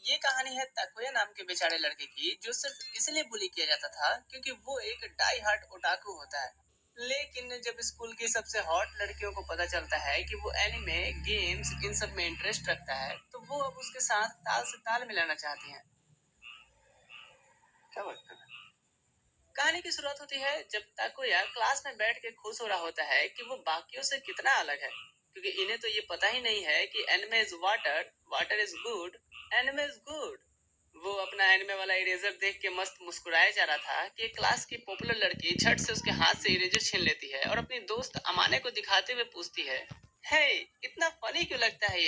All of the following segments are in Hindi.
ये कहानी है ताकुया नाम के बेचारे लड़के की, जो सिर्फ इसलिए बुली किया जाता था क्योंकि वो एक डाई हार्ट ओटाकू होता है। लेकिन जब स्कूल की सबसे हॉट लड़कियों को पता चलता है कि वो एनिमे, गेम्स, इन सब में इंटरेस्ट रखता है, तो वो अब उसके साथ ताल से ताल मिलाना चाहती हैं। क्या बात कर रहे हैं? कहानी की शुरुआत होती है जब ताकुया क्लास में बैठ के खुश हो रहा होता है कि वो बाकियों से कितना अलग है, क्योंकि इन्हें तो ये पता ही नहीं है कि anime is water, water is good, anime is good. वो अपना एनिमे वाला इरेजर देख के मस्त मुस्कुराया जा रहा था कि क्लास की पॉपुलर लड़की झट से उसके हाथ से इरेजर छीन लेती है और अपनी दोस्त अमाने को दिखाते हुए पूछती है, हे, इतना फनी क्यों लगता है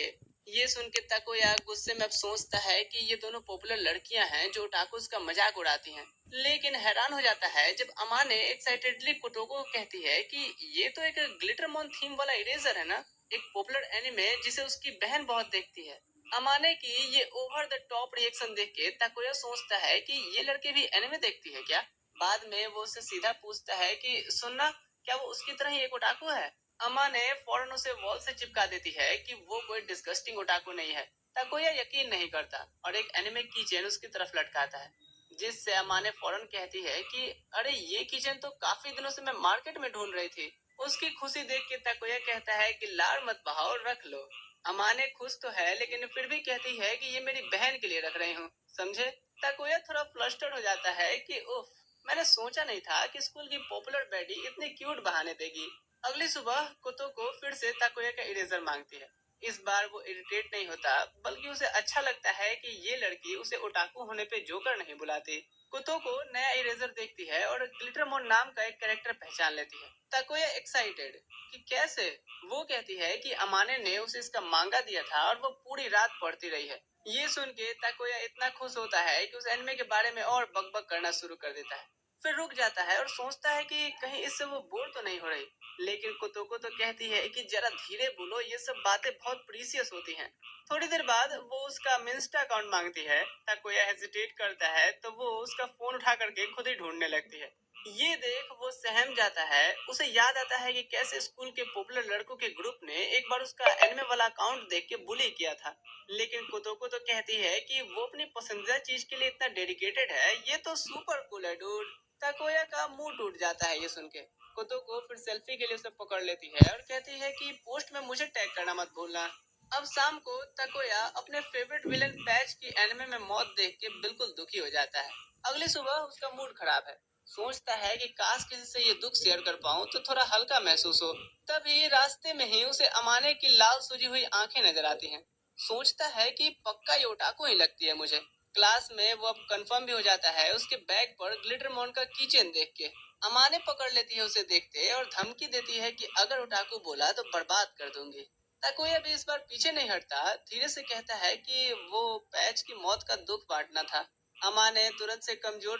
ये सुन के ताकोया गुस्से में अब सोचता है कि ये दोनों पॉपुलर लड़कियां हैं जो ओटाकुस का मजाक उड़ाती हैं। लेकिन हैरान हो जाता है जब अमाने एक्साइटेडली कुटोको को कहती है कि ये तो एक ग्लिटरमॉन थीम वाला इरेजर है ना, एक पॉपुलर एनिमे जिसे उसकी बहन बहुत देखती है। अमाने की ये ओवर द टॉप रिएक्शन देख के ताकोया सोचता है कि ये लड़के भी एनिमे देखती है क्या। बाद में वो उससे सीधा पूछता है कि सुनना, क्या वो उसकी तरह ही एक ओटाकू है। अमा ने फौरन उसे वॉल से चिपका देती है कि वो कोई डिस्गस्टिंग ओटाकू नहीं है। ताकोया यकीन नहीं करता और एक एनिमे की चेन उसकी तरफ लटकाता है, जिससे अमा ने फौरन कहती है कि अरे ये किचन तो काफी दिनों से मैं मार्केट में ढूंढ रही थी। उसकी खुशी देख के ताकोया कहता है कि लार मत बहाओ, रख लो। अमाने खुश तो है लेकिन फिर भी कहती है कि ये मेरी बहन के लिए रख रही हूँ, समझे। ताकुया थोड़ा फ्लस्टर्ड हो जाता है कि उफ, मैंने सोचा नहीं था कि स्कूल की पॉपुलर बेडी इतनी क्यूट बहाने देगी। अगली सुबह कुतो फिर से ताकुया का इरेजर मांगती है। इस बार वो इरिटेट नहीं होता, बल्कि उसे अच्छा लगता है कि ये लड़की उसे ओटाकू होने पे जोकर नहीं बुलाती। कुतो को नया इरेजर देखती है और ग्लिटरमोन नाम का एक कैरेक्टर पहचान लेती है। ताकुया एक्साइटेड कि कैसे। वो कहती है कि अमाने ने उसे इसका मांगा दिया था और वो पूरी रात पढ़ती रही है। ये सुन के ताकुया इतना खुश होता है कि उस एनिमे के बारे में और बकबक करना शुरू कर देता है। फिर रुक जाता है और सोचता है कि कहीं इससे वो बोर तो नहीं हो रही। लेकिन कुतोको तो कहती है कि जरा धीरे बोलो, ये सब बातें बहुत प्रीसियस होती हैं। थोड़ी देर बाद वो उसका मिंस्टा अकाउंट मांगती है। ताकुया हेजिटेट करता है तो वो उसका फोन उठा करके खुद ही ढूंढने लगती है। ये देख वो सहम जाता है। उसे याद आता है कि कैसे स्कूल के पॉपुलर लड़कों के ग्रुप ने एक बार उसका एनिमे वाला अकाउंट देख के बुली किया था। लेकिन कुतोको तो कहती है कि वो अपनी पसंदीदा चीज के लिए इतना डेडिकेटेड है, ये तो सुपर कूल है डूड। ताकोया का मुंह टूट जाता है ये सुन के। कुतो फिर सेल्फी के लिए उसे पकड़ लेती है और कहती है कि पोस्ट में मुझे टैग करना मत भूलना। अब शाम को ताकोया अपने फेवरेट विलेन पैच की एनिमे में मौत देख के बिल्कुल दुखी हो जाता है। अगली सुबह उसका मूड खराब है। सोचता है कि काश किसी से ये दुख शेयर कर पाऊं तो थोड़ा हल्का महसूस हो। तभी रास्ते में ही उसे अमाने की लाल सूजी हुई आंखें नजर आती हैं। सोचता है कि पक्का ये ओटाकू ही लगती है मुझे। क्लास में वो अब कंफर्म भी हो जाता है उसके बैग पर ग्लिटरमॉन का कीचेन देख के। अमाने पकड़ लेती है उसे देखते और धमकी देती है कि अगर ओटाकू बोला तो बर्बाद कर दूंगी। ताकुया भी इस बार पीछे नहीं हटता, धीरे से कहता है कि वो पैच की मौत का दुख बांटना था। अमाने तुरंत से कमजोर